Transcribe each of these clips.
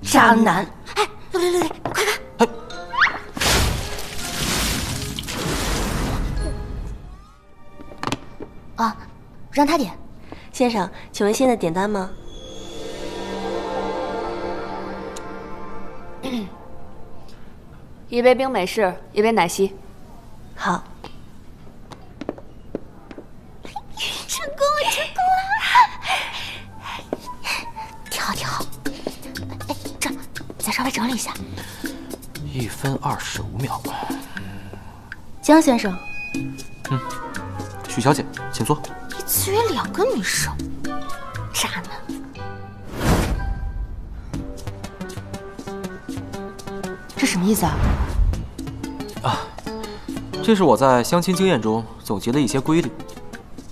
渣男！哎，六，快看！哎，啊，让他点。先生，请问现在点单吗？一杯冰美式，一杯奶昔。好。成功了！挺好。哎，这再稍微整理一下。1分25秒。江先生。许小姐，请坐。一次约2个女生，渣男。这什么意思啊？这是我在相亲经验中总结的一些规律。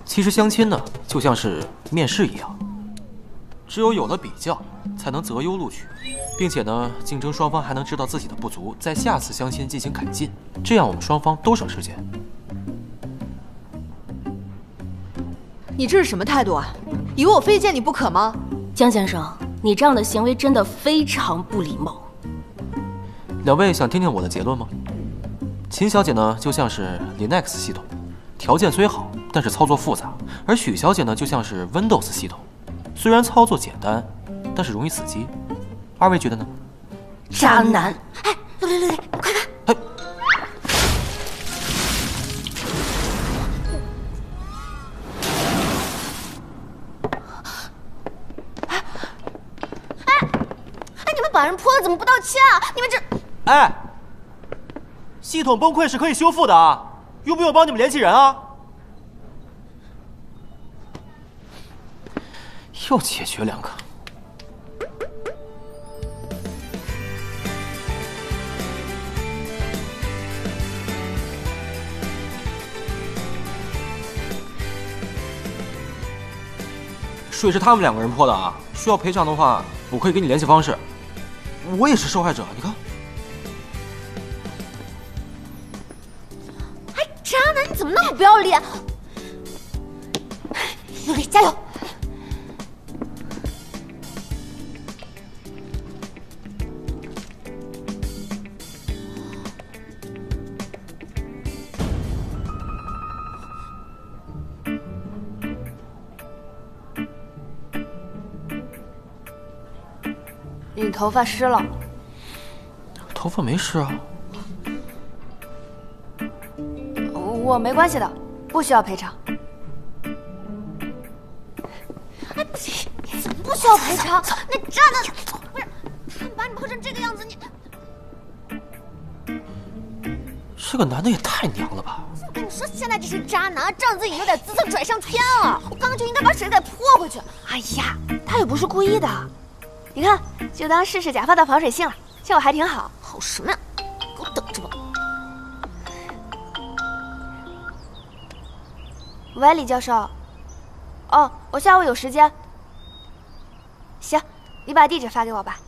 其实相亲呢，就像是面试一样，只有了比较，才能择优录取，并且呢，竞争双方还能知道自己的不足，在下次相亲进行改进，这样我们双方都省时间。你这是什么态度啊？以为我非见你不可吗？江先生，你这样的行为真的非常不礼貌。两位想听听我的结论吗？秦小姐呢，就像是 Linux 系统，条件虽好，但是操作复杂；而许小姐呢，就像是 Windows 系统，虽然操作简单，但是容易死机。二位觉得呢？渣男！哎，六，快看！哎，你们把人泼了怎么不道歉啊？你们这……哎，系统崩溃是可以修复的啊，用不用帮你们联系人啊？又解决2个。水是他们2个人泼的啊，需要赔偿的话，我可以给你联系方式。我也是受害者，你看。哎，渣男，你怎么那么不要脸？努力加油！你头发湿了。头发没湿啊。我没关系的，不需要赔偿。哎，怎么不需要赔偿？那渣男，不是他们把你泼成这个样子，你这个男的也太娘了吧！我跟你说，现在这是渣男，仗自己有点姿色拽上天了。我刚刚就应该把水给泼回去。哎呀，他也不是故意的。你看，就当试试假发的防水性了，效果还挺好。好什么呀？给我等着吧。喂，李教授。哦，我下午有时间。行，你把地址发给我吧。